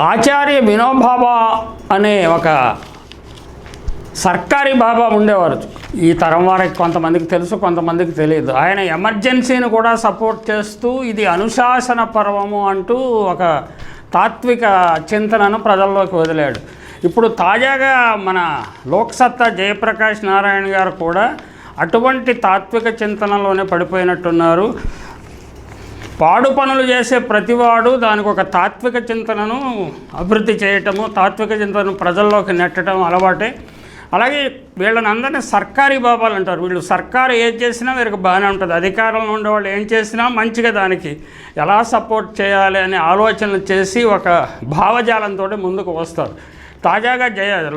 ఆచార్య వినోబాబా అనే ఒక సర్కారీ బాబా ఉండేవారు. ఈ తరం వారికి కొంతమందికి తెలుసు, కొంతమందికి తెలియదు. ఆయన ఎమర్జెన్సీని కూడా సపోర్ట్ చేస్తూ ఇది అనుశాసన పర్వము అంటూ ఒక తాత్విక చింతనను ప్రజల్లోకి వదిలాడు. ఇప్పుడు తాజాగా మన లోక్సత్తా జయప్రకాష్ నారాయణ గారు కూడా అటువంటి తాత్విక చింతనలోనే పడిపోయినట్టున్నారు. పాడు పనులు చేసే ప్రతివాడు దానికి ఒక తాత్విక చింతనను అభివృద్ధి చేయటము, తాత్విక చింతనను ప్రజల్లోకి నెట్టడం అలవాటే. అలాగే వీళ్ళని అందరినీ సర్కారీ బాబాలు అంటారు. వీళ్ళు సర్కారు ఏది చేసినా వీరికి బాగానే ఉంటుంది. అధికారంలో ఉండేవాళ్ళు ఏం చేసినా మంచిగా దానికి ఎలా సపోర్ట్ చేయాలి అనే ఆలోచనలు చేసి ఒక భావజాలంతో ముందుకు వస్తారు. తాజాగా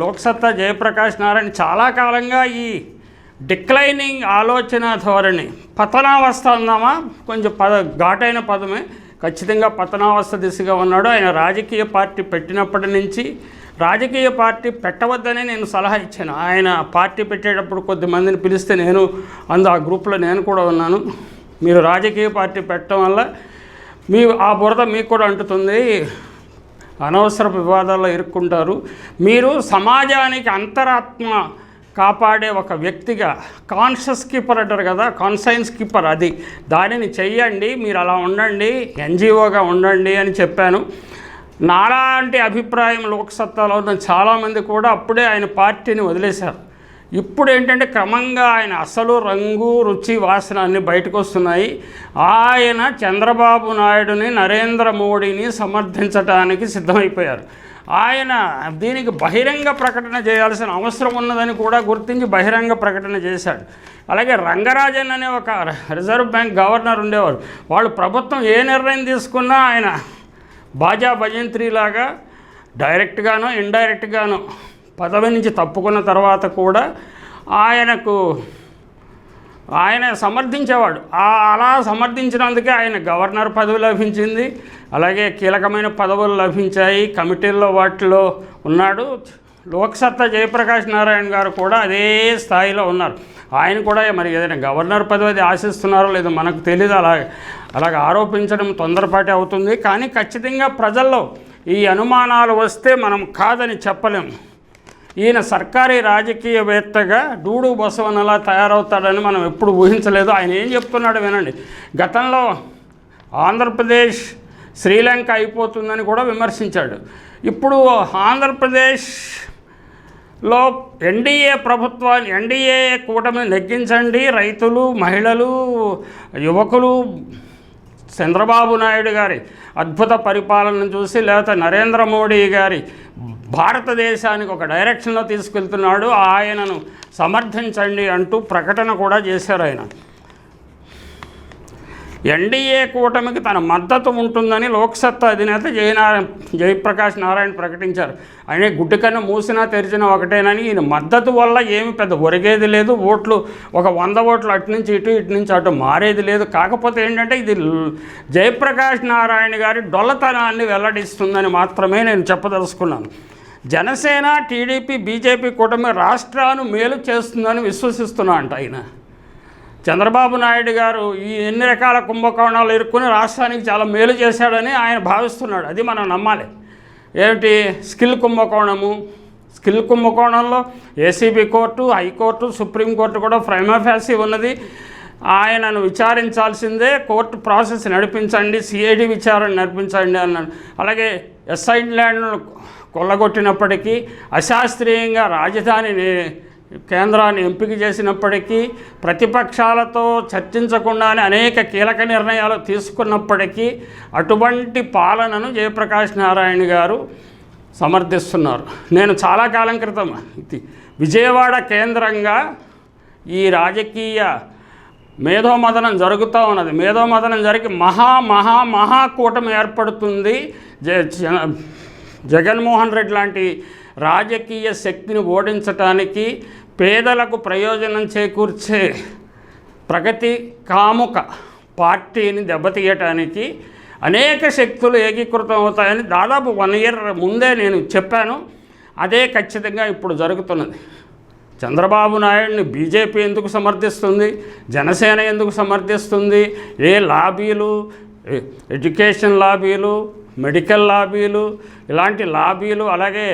లోక్సత్తా జయప్రకాష్ నారాయణ చాలా కాలంగా ఈ డిక్లైనింగ్ ఆలోచన ధోరణి, పతనావస్థ అందామా, కొంచెం ఘాటైన పదమే, ఖచ్చితంగా పతనావస్థ దిశగా ఉన్నాడు. ఆయన రాజకీయ పార్టీ పెట్టినప్పటి నుంచి రాజకీయ పార్టీ పెట్టవద్దని నేను సలహా ఇచ్చాను. ఆయన పార్టీ పెట్టేటప్పుడు కొద్దిమందిని పిలిస్తే నేను ఆ గ్రూప్లో నేను కూడా ఉన్నాను. మీరు రాజకీయ పార్టీ పెట్టడం వల్ల ఆ బురద మీకు కూడా అంటుతుంది, అనవసర వివాదాల్లో ఇరుక్కుంటారు. మీరు సమాజానికి అంతరాత్మ కాపాడే ఒక వ్యక్తిగా కాన్షియస్ కీపర్ అంటారు కదా, కాన్సైన్స్ కీపర్, అది దానిని చెయ్యండి, మీరు అలా ఉండండి, ఎన్జిఓగా ఉండండి అని చెప్పాను. నాలాంటి అభిప్రాయం లోక్సత్తాలో ఉన్న చాలామంది కూడా అప్పుడే ఆయన పార్టీని వదిలేశారు. ఇప్పుడు ఏంటంటే క్రమంగా ఆయన అసలు రంగు, రుచి, వాసన అన్నీ బయటకు వస్తున్నాయి. ఆయన చంద్రబాబు నాయుడుని, నరేంద్ర మోడీని సమర్థించడానికి సిద్ధమైపోయారు. ఆయన దీనికి బహిరంగ ప్రకటన చేయాల్సిన అవసరం ఉన్నదని కూడా గుర్తించి బహిరంగ ప్రకటన చేశాడు. అలాగే రంగరాజన్ అనే ఒక రిజర్వ్ బ్యాంక్ గవర్నర్ ఉండేవారు. వాళ్ళు ప్రభుత్వం ఏ నిర్ణయం తీసుకున్నా ఆయన బాజా భజంత్రిలాగా డైరెక్ట్గానో ఇండైరెక్ట్గానో పదవి నుంచి తప్పుకున్న తర్వాత కూడా ఆయన సమర్థించేవాడు. అలా సమర్థించినందుకే ఆయన గవర్నర్ పదవి లభించింది. అలాగే కీలకమైన పదవులు లభించాయి, కమిటీల్లో వాటిలో ఉన్నాడు. లోక్సత్తా జయప్రకాష్ నారాయణ గారు కూడా అదే స్థాయిలో ఉన్నారు. ఆయన కూడా మరి ఏదైనా గవర్నర్ పదవి ఆశిస్తున్నారో లేదో మనకు తెలియదు. అలాగే ఆరోపించడం తొందరపాటి అవుతుంది. కానీ ఖచ్చితంగా ప్రజల్లో ఈ అనుమానాలు వస్తే మనం కాదని చెప్పలేము. ఈయన సర్కారీ రాజకీయవేత్తగా డూడు బసవనలా తయారవుతాడని మనం ఎప్పుడు ఊహించలేదు. ఆయన ఏం చెప్తున్నాడు వినండి. గతంలో ఆంధ్రప్రదేశ్ శ్రీలంక అయిపోతుందని కూడా విమర్శించాడు. ఇప్పుడు ఆంధ్రప్రదేశ్లో ఎన్డీఏ కూటమిని నెగ్గించండి, రైతులు, మహిళలు, యువకులు చంద్రబాబు నాయుడు గారి అద్భుత పరిపాలనను చూసి, లేకపోతే నరేంద్ర మోడీ గారి భారతదేశానికి ఒక డైరెక్షన్లో తీసుకెళ్తున్నాడు, ఆయనను సమర్థించండి అంటూ ప్రకటన కూడా చేశారు. ఆయన ఎన్డీఏ కూటమికి తన మద్దతు ఉంటుందని లోక్సత్తా అధినేత జయప్రకాష్ నారాయణ ప్రకటించారు. ఆయన గుడ్డికన్నా మూసినా తెరిచినా ఒకటేనని, ఈయన మద్దతు వల్ల ఏమి పెద్ద ఒరిగేది లేదు, ఓట్లు ఒక 100 ఓట్లు అటు నుంచి ఇటు అటు మారేది లేదు. కాకపోతే ఏంటంటే ఇది జయప్రకాష్ నారాయణ గారి డొల్లతనాన్ని వెల్లడిస్తుందని మాత్రమే నేను చెప్పదలుచుకున్నాను. జనసేన, టీడీపీ, బీజేపీ కూటమి రాష్ట్రాన్ని మేలు చేస్తుందని విశ్వసిస్తున్నా అంట ఆయన. చంద్రబాబు నాయుడు గారు ఈ ఎన్ని రకాల కుంభకోణాలు ఇరుక్కుని రాష్ట్రానికి చాలా మేలు చేశాడని ఆయన భావిస్తున్నాడు. అది మనం నమ్మాలి. ఏమిటి? స్కిల్ కుంభకోణంలో ఏసీబీ కోర్టు, హైకోర్టు, సుప్రీంకోర్టు కూడా ప్రైమా ఫేసి ఉన్నది. ఆయనను విచారించాల్సిందే, కోర్టు ప్రాసెస్ నడిపించండి, సిఐడి విచారణ నడిపించండి అన్నాడు. అలాగే ఎస్ఐడ్ ల్యాండ్ను కొల్లగొట్టినప్పటికీ, అశాస్త్రీయంగా రాజధాని కేంద్రాన్ని ఎంపిక చేసినప్పటికీ, ప్రతిపక్షాలతో చర్చించకుండానే అనేక కీలక నిర్ణయాలు తీసుకున్నప్పటికీ అటువంటి పాలనను జయప్రకాష్ నారాయణ గారు సమర్థిస్తున్నారు. నేను చాలా కాలం క్రితం విజయవాడ కేంద్రంగా ఈ రాజకీయ మేధోమథనం జరుగుతూ ఉన్నది. మేధోమథనం జరిగి మహాకూటమి ఏర్పడుతుంది. జగన్మోహన్ రెడ్డి లాంటి రాజకీయ శక్తిని ఓడించటానికి, పేదలకు ప్రయోజనం చేకూర్చే ప్రగతి కాముక పార్టీని దెబ్బతీయటానికి అనేక శక్తులు ఏకీకృతం అవుతాయని దాదాపు 1 ఇయర్ ముందే నేను చెప్పాను. అదే ఖచ్చితంగా ఇప్పుడు జరుగుతున్నది. చంద్రబాబు నాయుడిని బీజేపీ ఎందుకు సమర్థిస్తుంది, జనసేన ఎందుకు సమర్థిస్తుంది, ఏ లాబీలు, ఎడ్యుకేషన్ లాబీలు, మెడికల్ లాబీలు, ఇలాంటి లాబీలు, అలాగే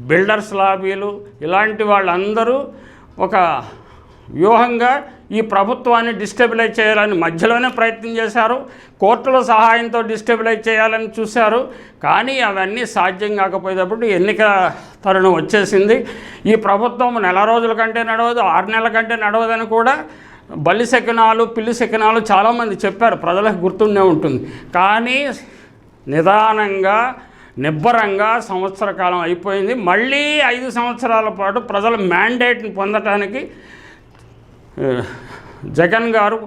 బిల్డర్స్ లాబీలు, ఇలాంటి వాళ్ళందరూ ఒక వ్యూహంగా ఈ ప్రభుత్వాన్ని డిస్టెబిలైజ్ చేయాలని మధ్యలోనే ప్రయత్నం చేశారు. కోర్టుల సహాయంతో డిస్టెబిలైజ్ చేయాలని చూశారు. కానీ అవన్నీ సాధ్యం కాకపోయేటప్పుడు ఎన్నికల తరుణం వచ్చేసింది. ఈ ప్రభుత్వం నెల రోజుల కంటే నడవదు, 6 నెలల కంటే నడవదని కూడా బల్లి శకునాలు, పిల్లి శకునాలు చాలామంది చెప్పారు. ప్రజలకు గుర్తుండే ఉంటుంది. కానీ నిదానంగా, నిబ్బరంగా సంవత్సర కాలం అయిపోయింది. మళ్ళీ 5 సంవత్సరాల పాటు ప్రజల మ్యాండేట్ని పొందటానికి జగన్ గారు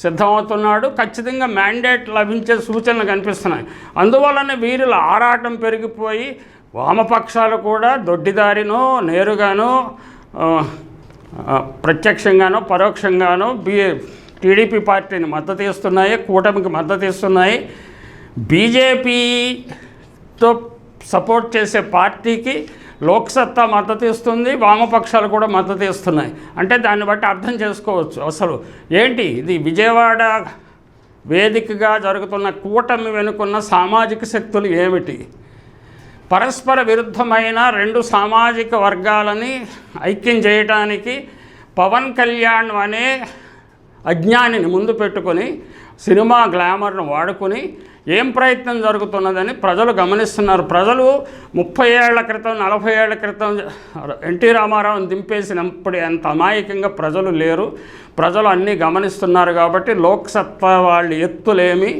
సిద్ధమవుతున్నాడు. ఖచ్చితంగా మ్యాండేట్ లభించే సూచనలు కనిపిస్తున్నాయి. అందువల్లనే వీరుల ఆరాటం పెరిగిపోయి వామపక్షాలు కూడా దొడ్డిదారినో, నేరుగానో, ప్రత్యక్షంగానో, పరోక్షంగానో టీడీపీ పార్టీని మద్దతు ఇస్తున్నాయి, కూటమికి మద్దతు ఇస్తున్నాయి. బీజేపీతో సపోర్ట్ చేసే పార్టీకి లోక్సత్తా మద్దతు ఇస్తుంది, వామపక్షాలు కూడా మద్దతు ఇస్తున్నాయి. అంటే దాన్ని బట్టి అర్థం చేసుకోవచ్చు అసలు ఏంటి ఇది. విజయవాడ వేదికగా జరుగుతున్న కూటమి వెనుకున్న సామాజిక శక్తులు ఏమిటి? పరస్పర విరుద్ధమైన 2 సామాజిక వర్గాలని ఐక్యం చేయడానికి పవన్ కళ్యాణ్ అనే అజ్ఞానిని ముందు పెట్టుకొని సినిమా గ్లామర్ను వాడుకొని ఏం ప్రయత్నం జరుగుతున్నదని ప్రజలు గమనిస్తున్నారు. ప్రజలు 30 ఏళ్ల క్రితం, 40 ఏళ్ల క్రితం ఎన్టీ రామారావుని దింపేసినప్పుడు ఎంత అమాయకంగా ప్రజలు లేరు. ప్రజలు అన్నీ గమనిస్తున్నారు. కాబట్టి లోక్సత్తా వాళ్ళ ఎత్తులేమి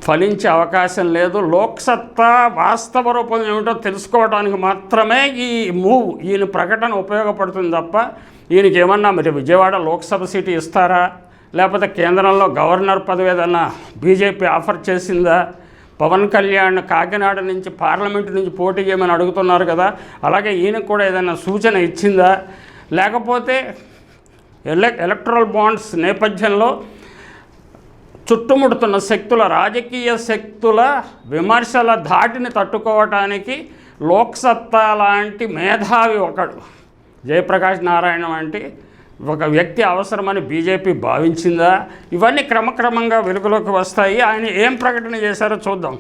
ఫలించే అవకాశం లేదు. లోక్సత్తా వాస్తవ రూపం ఏమిటో తెలుసుకోవడానికి మాత్రమే ఈ మూవ్, ఈయన ప్రకటన ఉపయోగపడుతుంది తప్ప ఈయనకి ఏమన్నా మరి విజయవాడ లోక్సభ సీటు ఇస్తారా, లేకపోతే కేంద్రంలో గవర్నర్ పదవి ఏదన్నా బీజేపీ ఆఫర్ చేసిందా, పవన్ కళ్యాణ్ కాకినాడ నుంచి పార్లమెంటు నుంచి పోటీ చేయమని అడుగుతున్నారు కదా, అలాగే ఈయనకు కూడా ఏదైనా సూచన ఇచ్చిందా, లేకపోతే ఎలక్ట్రల్ బాండ్స్ నేపథ్యంలో చుట్టుముడుతున్న శక్తుల, రాజకీయ శక్తుల విమర్శల ధాటిని తట్టుకోవటానికి లోక్సత్తా లాంటి మేధావి ఒకడు, జయప్రకాష్ నారాయణ వంటి ఒక వ్యక్తి అవసరమని బీజేపీ భావించిందా? ఇవన్నీ క్రమక్రమంగా వెలుగులోకి వస్తాయి. ఆయన ఏం ప్రకటన చేశారో చూద్దాం.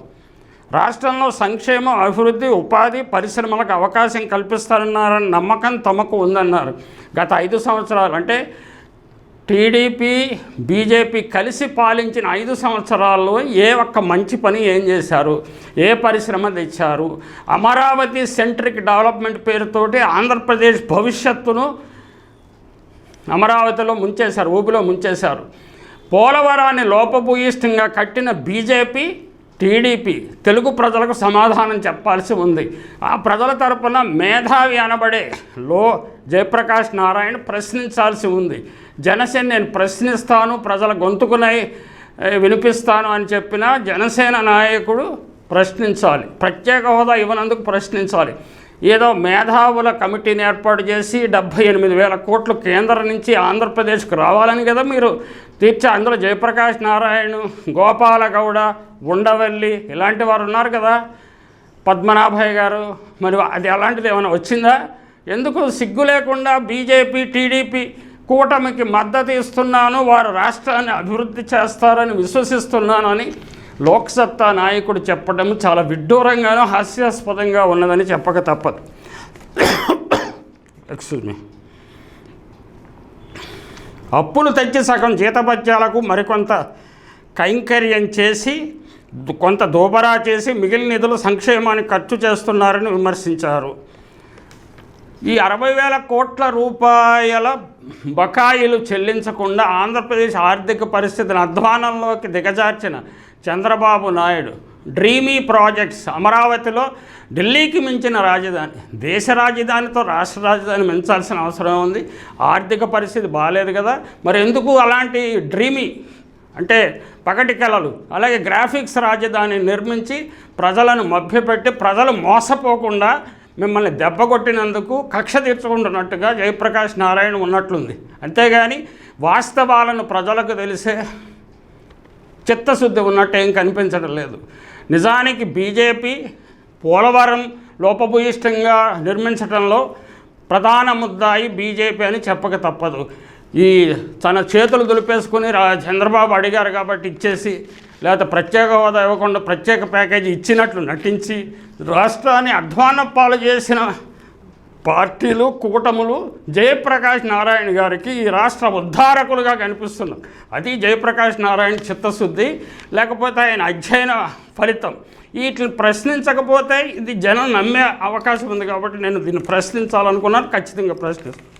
రాష్ట్రంలో సంక్షేమం, అభివృద్ధి, ఉపాధి, పరిశ్రమలకు అవకాశం కల్పిస్తారన్నారని నమ్మకం తమకు ఉందన్నారు. గత 5 సంవత్సరాలు అంటే టీడీపీ, బీజేపీ కలిసి పాలించిన 5 సంవత్సరాల్లో ఏ ఒక్క మంచి పని ఏం చేశారు? ఏ పరిశ్రమ తెచ్చారు? అమరావతి సెంట్రిక్ డెవలప్మెంట్ పేరుతోటి ఆంధ్రప్రదేశ్ భవిష్యత్తును అమరావతిలో ముంచేశారు, ఊబిలో ముంచేశారు. పోలవరాన్ని లోపభూయిష్టంగా కట్టిన బీజేపీ, టీడీపీ తెలుగు ప్రజలకు సమాధానం చెప్పాల్సి ఉంది. ఆ ప్రజల తరపున మేధావి అనబడే జయప్రకాష్ నారాయణ ప్రశ్నించాల్సి ఉంది. జనసేన నేను ప్రశ్నిస్తాను, ప్రజల గొంతుకునై వినిపిస్తాను అని చెప్పిన జనసేన నాయకుడు ప్రశ్నించాలి. ప్రత్యేక హోదా ఇవ్వనందుకు ప్రశ్నించాలి. ఏదో మేధావుల కమిటీని ఏర్పాటు చేసి 78,000 కోట్లు కేంద్రం నుంచి ఆంధ్రప్రదేశ్కు రావాలని కదా మీరు తీర్చా. అందులో జయప్రకాష్ నారాయణ, గోపాల గౌడ, ఉండవల్లి ఇలాంటి వారు ఉన్నారు కదా, పద్మనాభయ్య గారు. మరి అది అలాంటిది ఏమైనా వచ్చిందా? ఎందుకు సిగ్గు లేకుండా బీజేపీ, టీడీపీ కూటమికి మద్దతు ఇస్తున్నాను, వారు రాష్ట్రాన్ని అభివృద్ధి చేస్తారని విశ్వసిస్తున్నాను అని లోక్సత్తా నాయకుడు చెప్పడం చాలా విడ్డూరంగానూ హాస్యాస్పదంగా ఉన్నదని చెప్పక తప్పదు. Excuse me. అప్పులు తెచ్చి సగం జీతభత్యాలకు మరికొంత కైంకర్యం చేసి, కొంత దోబరా చేసి మిగిలిన నిధులు సంక్షేమానికి ఖర్చు చేస్తున్నారని విమర్శించారు. ఈ 60,000 కోట్ల రూపాయల బకాయిలు చెల్లించకుండా ఆంధ్రప్రదేశ్ ఆర్థిక పరిస్థితిని అధ్వానంలోకి దిగజార్చిన చంద్రబాబు నాయుడు డ్రీమీ ప్రాజెక్ట్స్, అమరావతిలో ఢిల్లీకి మించిన రాజధాని, దేశ రాజధానితో రాష్ట్ర రాజధాని మించాల్సిన అవసరం ఉంది. ఆర్థిక పరిస్థితి బాగాలేదు కదా, మరి ఎందుకు అలాంటి డ్రీమీ అంటే పగటి కలలు, అలాగే గ్రాఫిక్స్ రాజధాని నిర్మించి ప్రజలను మభ్యపెట్టి ప్రజలు మోసపోకుండా మిమ్మల్ని దెబ్బ కొట్టినందుకు కక్ష తీర్చుకుంటున్నట్టుగా జయప్రకాష్ నారాయణ ఉన్నట్లుంది. అంతేగాని వాస్తవాలను ప్రజలకు తెలిసే చిత్తశుద్ధి ఉన్నట్టు ఏం కనిపించడం లేదు. నిజానికి బీజేపీ పోలవరం లోపభూయిష్టంగా నిర్మించడంలో ప్రధాన ముద్దాయి బీజేపీ అని చెప్పక తప్పదు. ఈ తన చేతులు దులిపేసుకుని చంద్రబాబు అడిగారు కాబట్టి ఇచ్చేసి లేకపోతే ప్రత్యేక హోదా ఇవ్వకుండా ప్రత్యేక ప్యాకేజీ ఇచ్చినట్లు నటించి రాష్ట్రాన్ని అధ్వాన పాలు చేసిన పార్టీలు కూటములు జయప్రకాష్ నారాయణ గారికి ఈ రాష్ట్ర ఉద్ధారకులుగా కనిపిస్తున్నారు. అది జయప్రకాష్ నారాయణ చిత్తశుద్ధి, లేకపోతే ఆయన అధ్యయన ఫలితం. వీటిని ప్రశ్నించకపోతే ఇది జనం నమ్మే అవకాశం ఉంది. కాబట్టి నేను దీన్ని ప్రశ్నించాలనుకున్నాను. ఖచ్చితంగా ప్రశ్నిస్తాను.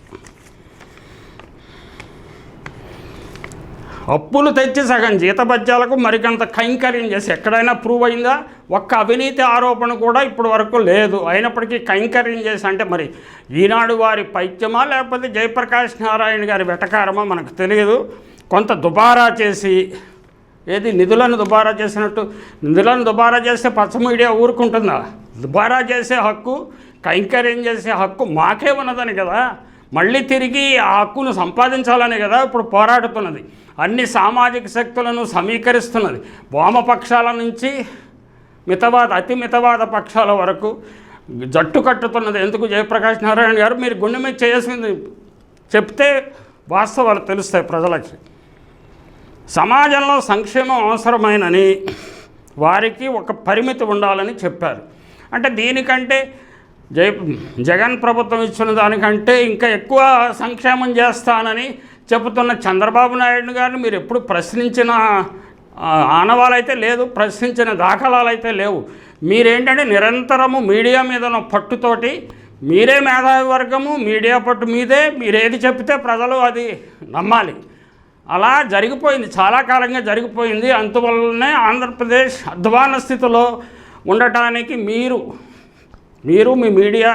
అప్పులు తెచ్చి సగం జీతభత్యాలకు మరికంత కైంకర్యం చేసి ఎక్కడైనా ప్రూవ్ అయిందా? ఒక్క అవినీతి ఆరోపణ కూడా ఇప్పటి వరకు లేదు. అయినప్పటికీ కైంకర్యం చేసి అంటే మరి ఈనాడు వారి పైత్యమా లేకపోతే జయప్రకాష్ నారాయణ గారి వెటకారమా మనకు తెలియదు. కొంత దుబారా చేసి, ఏది నిధులను దుబారా చేసినట్టు, నిధులను దుబారా చేస్తే పచ్చ మీడియా ఊరుకుంటుందా? దుబారా చేసే హక్కు, కైంకర్యం చేసే హక్కు మాకే ఉన్నదని కదా, మళ్ళీ తిరిగి ఆ హక్కును సంపాదించాలని కదా ఇప్పుడు పోరాడుతున్నది. అన్ని సామాజిక శక్తులను సమీకరిస్తున్నది. వామపక్షాల నుంచి అతి మితవాద పక్షాల వరకు జట్టు కట్టుతున్నది. ఎందుకు? జయప్రకాష్ నారాయణ గారు మీరు గుండె మీద చేసింది చెప్తే వాస్తవాలు తెలుస్తాయి ప్రజలకి. సమాజంలో సంక్షేమం అవసరమైనని వారికి ఒక పరిమితి ఉండాలని చెప్పారు. అంటే దీనికంటే జగన్ ప్రభుత్వం ఇచ్చిన దానికంటే ఇంకా ఎక్కువ సంక్షేమం చేస్తానని చెబుతున్న చంద్రబాబు నాయుడు గారిని మీరు ఎప్పుడు ప్రశ్నించిన ఆనవాలైతే లేదు, ప్రశ్నించిన దాఖలాలు అయితే లేవు. మీరేంటంటే నిరంతరము మీడియా మీద పట్టుతోటి మీరే మేధావి వర్గము, మీడియా పట్టు మీదే, మీరేది చెప్తే ప్రజలు అది నమ్మాలి. అలా జరిగిపోయింది, చాలా కాలంగా జరిగిపోయింది. అందువల్లనే ఆంధ్రప్రదేశ్ అధ్వాన స్థితిలో ఉండటానికి మీరు మీ మీడియా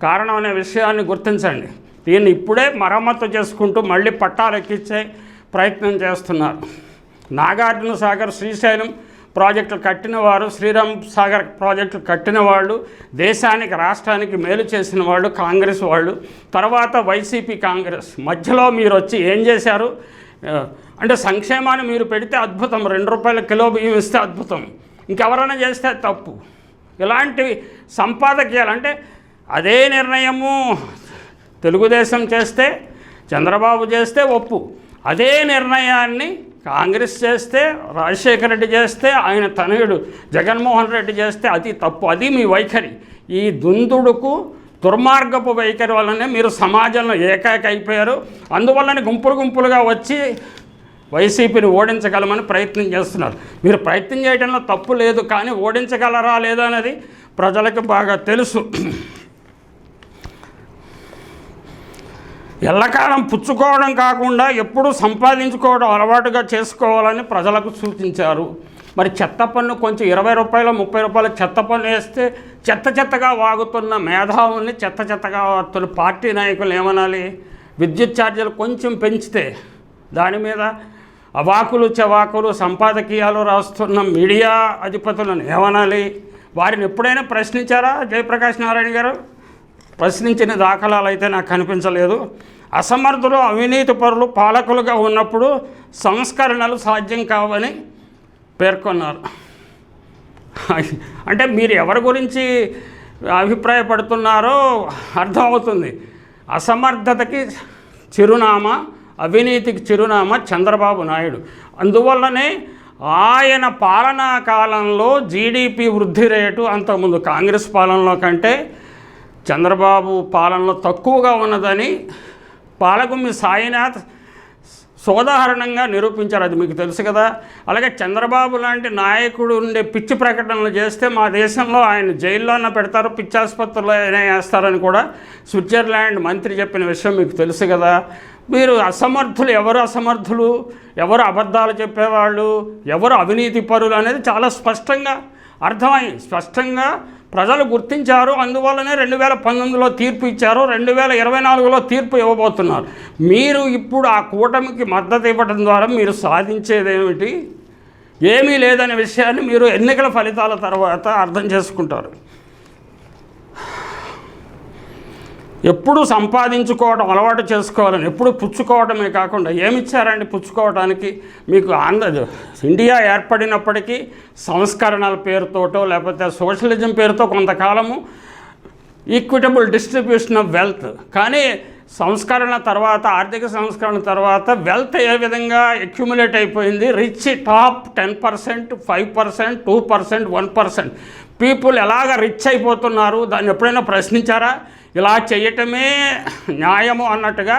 కారణం అనే విషయాన్ని గుర్తించండి. దీన్ని ఇప్పుడే మరమ్మతు చేసుకుంటూ మళ్ళీ పట్టాలు ఎక్కించే ప్రయత్నం చేస్తున్నారు. నాగార్జున సాగర్, శ్రీశైలం ప్రాజెక్టులు కట్టినవారు, శ్రీరామ్ సాగర్ ప్రాజెక్టులు కట్టిన వాళ్ళు, దేశానికి రాష్ట్రానికి మేలు చేసిన వాళ్ళు కాంగ్రెస్ వాళ్ళు. తర్వాత వైసీపీ కాంగ్రెస్ మధ్యలో మీరు వచ్చి ఏం చేశారు అంటే సంక్షేమాన్ని మీరు పెడితే అద్భుతం, 2 రూపాయల కిలో బియ్యం ఇస్తే అద్భుతం, ఇంకెవరైనా చేస్తే తప్పు. ఇలాంటివి సంపాదకీయాలంటే అదే నిర్ణయము తెలుగుదేశం చేస్తే, చంద్రబాబు చేస్తే ఒప్పు, అదే నిర్ణయాన్ని కాంగ్రెస్ చేస్తే, రాజశేఖర రెడ్డి చేస్తే, ఆయన తనయుడు జగన్మోహన్ రెడ్డి చేస్తే అది తప్పు. అది మీ వైఖరి. ఈ దుందుడుకు దుర్మార్గపు వైఖరి వల్లనే మీరు సమాజంలో ఏకాకి అయిపోయారు. అందువల్లనే గుంపులుగా వచ్చి వైసీపీని ఓడించగలమని ప్రయత్నం చేస్తున్నారు. మీరు ప్రయత్నం చేయడంలో తప్పు లేదు, కానీ ఓడించగలరా లేదా అనేది ప్రజలకు బాగా తెలుసు. ఎల్లకాలం పుచ్చుకోవడం కాకుండా ఎప్పుడూ సంపాదించుకోవడం అలవాటుగా చేసుకోవాలని ప్రజలకు సూచించారు. మరి చెత్త పన్ను కొంచెం 20 రూపాయలు 30 రూపాయల చెత్త పన్ను వేస్తే చెత్తగా వాగుతున్న మేధావుల్ని చెత్తగా వాగుతున్న పార్టీ నాయకులు ఏమనాలి? విద్యుత్ ఛార్జీలు కొంచెం పెంచితే దాని మీద అవాకులు చవాకులు సంపాదకీయాలు రాస్తున్న మీడియా అధిపతులను ఏమనాలి? వారిని ఎప్పుడైనా ప్రశ్నించారా జయప్రకాష్ నారాయణ గారు? ప్రశ్నించిన దాఖలాలు అయితే నాకు కనిపించలేదు. అసమర్థులు, అవినీతి పరులు పాలకులుగా ఉన్నప్పుడు సంస్కరణలు సాధ్యం కావని పేర్కొన్నారు. అంటే మీరు ఎవరి గురించి అభిప్రాయపడుతున్నారో అర్థమవుతుంది. అసమర్థతకి చిరునామా, అవినీతికి చిరునామా చంద్రబాబు నాయుడు. అందువల్లనే ఆయన పాలనా కాలంలో జీడిపి వృద్ధి రేటు అంతకుముందు కాంగ్రెస్ పాలనలో కంటే చంద్రబాబు పాలనలో తక్కువగా ఉన్నదని పాలగుమ్మి సాయినాథ్ సోదాహరణంగా నిరూపించారు. అది మీకు తెలుసు కదా. అలాగే చంద్రబాబు లాంటి నాయకుడు ఉండే పిచ్చి ప్రకటనలు చేస్తే మా దేశంలో ఆయన జైల్లోనే పెడతారు, పిచ్చి ఆసుపత్రుల్లో అయినా వేస్తారని కూడా స్విట్జర్లాండ్ మంత్రి చెప్పిన విషయం మీకు తెలుసు కదా. మీరు అసమర్థులు, ఎవరు అబద్ధాలు చెప్పేవాళ్ళు, ఎవరు అవినీతి పరులు అనేది చాలా స్పష్టంగా స్పష్టంగా ప్రజలు గుర్తించారు. అందువల్లనే 2019లో తీర్పు ఇచ్చారు, 2024లో తీర్పు ఇవ్వబోతున్నారు. మీరు ఇప్పుడు ఆ కూటమికి మద్దతు ఇవ్వడం ద్వారా మీరు సాధించేదేమిటి? ఏమీ లేదనే విషయాన్ని మీరు ఎన్నికల ఫలితాల తర్వాత అర్థం చేసుకుంటారు. ఎప్పుడు సంపాదించుకోవడం అలవాటు చేసుకోవాలని, ఎప్పుడు పుచ్చుకోవడమే కాకుండా ఏమిచ్చారండి పుచ్చుకోవడానికి? మీకు ఇండియా ఏర్పడినప్పటికీ సంస్కరణల పేరుతోటో లేకపోతే సోషలిజం పేరుతో కొంతకాలము ఈక్విటబుల్ డిస్ట్రిబ్యూషన్ ఆఫ్ వెల్త్, కానీ సంస్కరణ తర్వాత, ఆర్థిక సంస్కరణ తర్వాత వెల్త్ ఏ విధంగా అక్యుములేట్ అయిపోయింది, రిచ్ టాప్ 10%, 5%, 2%, 1% పీపుల్ ఎలాగ రిచ్ అయిపోతున్నారు, దాన్ని ఎప్పుడైనా ప్రశ్నించారా? ఇలా చేయటమే న్యాయము అన్నట్టుగా,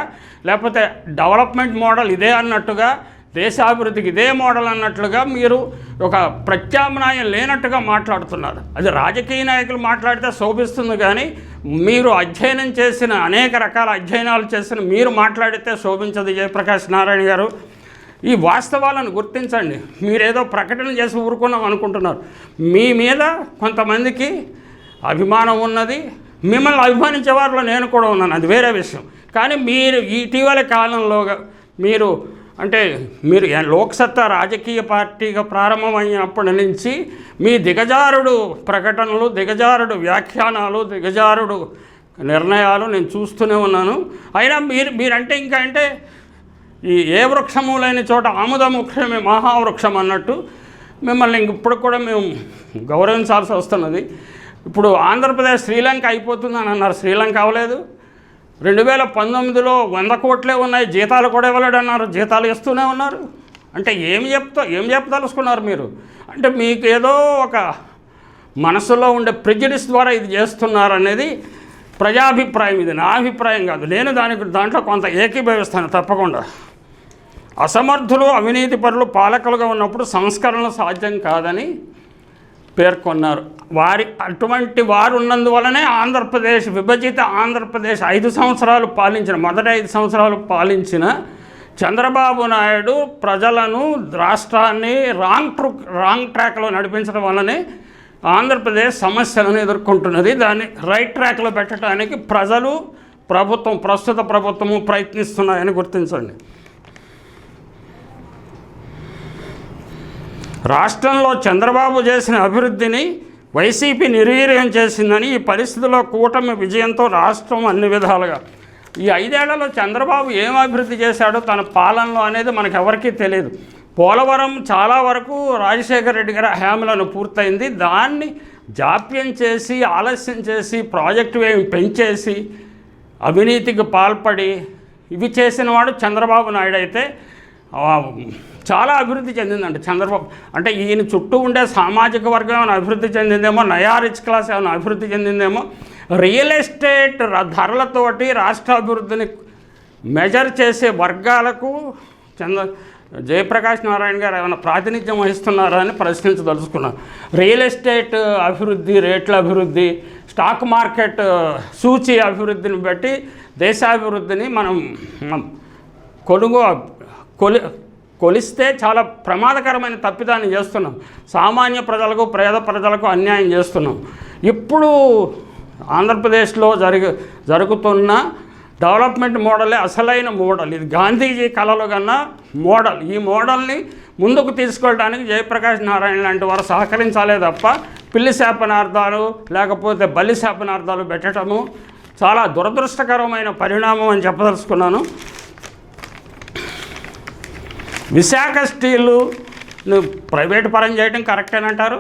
లేకపోతే డెవలప్మెంట్ మోడల్ ఇదే అన్నట్టుగా, దేశాభివృద్ధికి ఇదే మోడల్ అన్నట్లుగా మీరు ఒక ప్రత్యామ్నాయం లేనట్టుగా మాట్లాడుతున్నారు. అది రాజకీయ నాయకులు మాట్లాడితే శోభిస్తుంది, కానీ మీరు అధ్యయనం చేసిన, అనేక రకాల అధ్యయనాలు చేసిన మీరు మాట్లాడితే శోభించదు. జయప్రకాష్ నారాయణ గారు, ఈ వాస్తవాలను గుర్తించండి. మీరేదో ప్రకటన చేసి ఊరుకున్నాం అనుకుంటున్నారు. మీ మీద కొంతమందికి అభిమానం ఉన్నది, మిమ్మల్ని అభిమానించే వారిలో నేను కూడా ఉన్నాను, అది వేరే విషయం. కానీ మీరు ఇటీవల కాలంలో మీరు లోక్సత్తా రాజకీయ పార్టీగా ప్రారంభమైనప్పటి నుంచి మీ దిగజారుడు ప్రకటనలు, దిగజారుడు వ్యాఖ్యానాలు, దిగజారుడు నిర్ణయాలు నేను చూస్తూనే ఉన్నాను. అయినా మీరంటే ఇంకా అంటే ఈ ఏ వృక్షము లేని చోట ఆముద వృక్షమే మహావృక్షం అన్నట్టు మిమ్మల్ని ఇప్పుడు కూడా మేము గౌరవించాల్సి వస్తున్నది. ఇప్పుడు ఆంధ్రప్రదేశ్ శ్రీలంక అయిపోతుందని అన్నారు, శ్రీలంక అవ్వలేదు. 2019లో 100 కోట్లే ఉన్నాయి, జీతాలు కూడా ఇవ్వలేడన్నారు, జీతాలు ఇస్తూనే ఉన్నారు. అంటే ఏం చెప్పదలుచుకున్నారు మీరు? అంటే మీకు ఏదో ఒక మనసులో ఉండే ప్రెజుడిస్ ద్వారా ఇది చేస్తున్నారు అనేది ప్రజాభిప్రాయం. ఇది నా అభిప్రాయం కాదు. నేను దాంట్లో కొంత ఏకీభవిస్తాను తప్పకుండా. అసమర్థులు, అవినీతి పరులు పాలకులుగా ఉన్నప్పుడు సంస్కరణలు సాధ్యం కాదని పేర్కొన్నారు. అటువంటి వారు ఉన్నందువలనే ఆంధ్రప్రదేశ్, విభజిత ఆంధ్రప్రదేశ్ 5 సంవత్సరాలు పాలించిన, మొదటి 5 సంవత్సరాలు పాలించిన చంద్రబాబు నాయుడు ప్రజలను, రాష్ట్రాన్ని రాంగ్ ట్రాక్లో నడిపించడం వల్లనే ఆంధ్రప్రదేశ్ సమస్యలను ఎదుర్కొంటున్నది. దాన్ని రైట్ ట్రాక్లో పెట్టడానికి ప్రజలు, ప్రస్తుత ప్రభుత్వము ప్రయత్నిస్తున్నాయని గుర్తించండి. రాష్ట్రంలో చంద్రబాబు చేసిన అభివృద్ధిని వైసీపీ నిర్వీర్యం చేసిందని, ఈ పరిస్థితిలో కూటమి విజయంతో రాష్ట్రం అన్ని విధాలుగా, ఈ 5 ఏళ్లలో చంద్రబాబు ఏం అభివృద్ధి చేశాడో తన పాలనలో అనేది మనకు ఎవరికీ తెలియదు. పోలవరం చాలా వరకు రాజశేఖర రెడ్డి గారి హయాంలో పూర్తయింది. దాన్ని జాప్యం చేసి, ఆలస్యం చేసి, ప్రాజెక్టు వ్యయం పెంచేసి, అవినీతికి పాల్పడి ఇవి చేసిన వాడు చంద్రబాబు నాయుడు. అయితే చాలా అభివృద్ధి చెందిందండి చంద్రబాబు. అంటే ఈయన చుట్టూ ఉండే సామాజిక వర్గం ఏమైనా అభివృద్ధి చెందిందేమో, నయా రిచ్ క్లాస్ ఏమైనా అభివృద్ధి చెందిందేమో. రియల్ ఎస్టేట్ ధరలతోటి రాష్ట్ర అభివృద్ధిని మెజర్ చేసే వర్గాలకు జయప్రకాష్ నారాయణ గారు ఏమైనా ప్రాతినిధ్యం వహిస్తున్నారా అని ప్రశ్నించదలుచుకున్నాను. రియల్ ఎస్టేట్ అభివృద్ధి, రేట్ల అభివృద్ధి, స్టాక్ మార్కెట్ సూచి అభివృద్ధిని బట్టి దేశాభివృద్ధిని మనం కొలిస్తే చాలా ప్రమాదకరమైన తప్పిదాన్ని చేస్తున్నాం. సామాన్య ప్రజలకు, పేద ప్రజలకు అన్యాయం చేస్తున్నాం. ఇప్పుడు ఆంధ్రప్రదేశ్లో జరుగుతున్న డెవలప్మెంట్ మోడలే అసలైన మోడల్. ఇది గాంధీజీ కళలో కన్నా మోడల్. ఈ మోడల్ని ముందుకు తీసుకెళ్ళడానికి జయప్రకాష్ నారాయణ లాంటి వారు సహకరించాలే తప్ప పిల్లి శాపనార్థాలు లేకపోతే బలి శాపనార్థాలు పెట్టడము చాలా దురదృష్టకరమైన పరిణామం అని చెప్పదలుచుకున్నాను. విశాఖ స్టీలు ప్రైవేటు పరం చేయడం కరెక్టేనంటారు,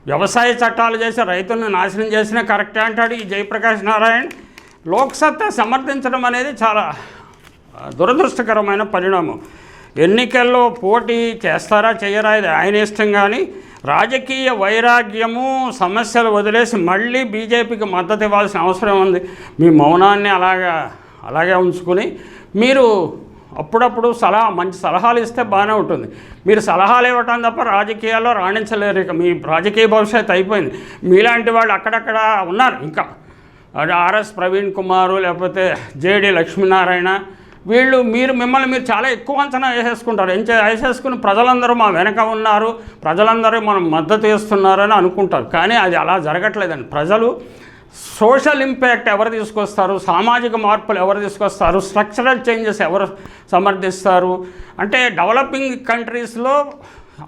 వ్యవసాయ చట్టాలు చేసి రైతులను నాశనం చేసినా కరెక్టే అంటాడు ఈ జయప్రకాష్ నారాయణ్. లోక్సత్తా సమర్థించడం అనేది చాలా దురదృష్టకరమైన పరిణామం. ఎన్నికల్లో పోటీ చేస్తారా చేయరా ఇది ఆయన ఇష్టం, కానీ రాజకీయ వైరాగ్యము, సమస్యలు వదిలేసి మళ్ళీ బీజేపీకి మద్దతు ఇవ్వాల్సిన అవసరం ఉంది. మీ మౌనాన్ని అలాగే ఉంచుకుని మీరు అప్పుడప్పుడు మంచి సలహాలు ఇస్తే బాగానే ఉంటుంది. మీరు సలహాలు ఇవ్వటం తప్ప రాజకీయాల్లో రాణించలేరు. ఇక మీ రాజకీయ భవిష్యత్తు అయిపోయింది. మీలాంటి వాళ్ళు అక్కడక్కడ ఉన్నారు ఇంకా, ఆర్ఎస్ ప్రవీణ్ కుమారు లేకపోతే జేడి లక్ష్మీనారాయణ, వీళ్ళు మిమ్మల్ని మీరు చాలా ఎక్కువ అంచనా వేసేసుకుంటారు. వేసేసుకుని ప్రజలందరూ మా వెనక ఉన్నారు, ప్రజలందరూ మనం మద్దతు ఇస్తున్నారని అనుకుంటారు. కానీ అది అలా జరగట్లేదండి. ప్రజలు సోషల్ ఇంపాక్ట్ ఎవరు తీసుకొస్తారు, సామాజిక మార్పులు ఎవరు తీసుకొస్తారు, స్ట్రక్చరల్ చేంజెస్ ఎవరు సమర్థిస్తారు అంటే డెవలపింగ్ కంట్రీస్లో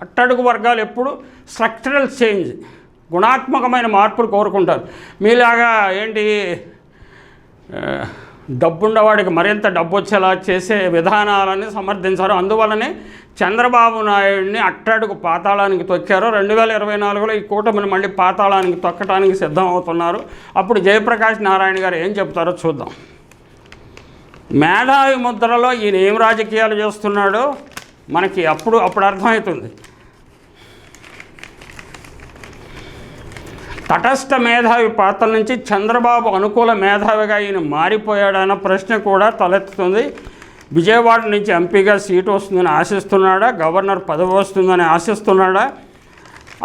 అట్టడుగు వర్గాలు ఎప్పుడు స్ట్రక్చరల్ చేంజ్, గుణాత్మకమైన మార్పులు కోరుకుంటారు. మీలాగా ఏంటి డబ్బున్నవాడికి మరింత డబ్బు వచ్చేలా చేసే విధానాలని సమర్థించారు. అందువల్లనే చంద్రబాబు నాయుడిని అట్టడుగు పాతాళానికి తొక్కారు. 2024లో ఈ కూటమిని మళ్ళీ పాతాళానికి తొక్కడానికి సిద్ధం అవుతున్నారు. అప్పుడు జయప్రకాష్ నారాయణ గారు ఏం చెప్తారో చూద్దాం. మేధావి ముద్రలో ఈయన ఏం రాజకీయాలు చేస్తున్నాడో మనకి అప్పుడు అర్థమవుతుంది. తటస్థ మేధావి పాత్ర నుంచి చంద్రబాబు అనుకూల మేధావిగా ఈయన మారిపోయాడన్న ప్రశ్న కూడా తలెత్తుతుంది. విజయవాడ నుంచి ఎంపీగా సీటు వస్తుందని ఆశిస్తున్నాడా, గవర్నర్ పదవి వస్తుందని ఆశిస్తున్నాడా?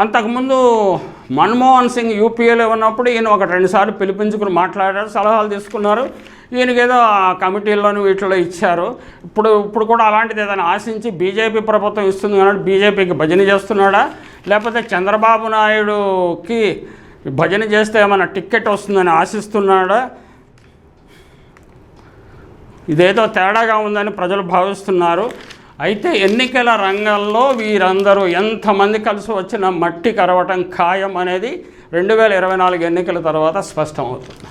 అంతకుముందు మన్మోహన్ సింగ్ యూపీఏలో ఉన్నప్పుడు ఈయన 1-2 సార్లు పిలిపించుకుని మాట్లాడారు, సలహాలు తీసుకున్నారు. ఈయనకేదో ఆ కమిటీల్లోనూ వీటిలో ఇచ్చారు. ఇప్పుడు కూడా అలాంటిది ఏదైనా ఆశించి బీజేపీ ప్రభుత్వం ఇస్తుంది కానీ బీజేపీకి భజన చేస్తున్నాడా, లేకపోతే చంద్రబాబు నాయుడుకి భజన చేస్తే ఏమైనా టిక్కెట్ వస్తుందని ఆశిస్తున్నాడా? ఇదేదో తేడాగా ఉందని ప్రజలు భావిస్తున్నారు. అయితే ఎన్నికల రంగంలో వీరందరూ ఎంతమంది కలిసి వచ్చినా మట్టి కరవటం ఖాయం అనేది 2024 ఎన్నికల తర్వాత స్పష్టమవుతుంది.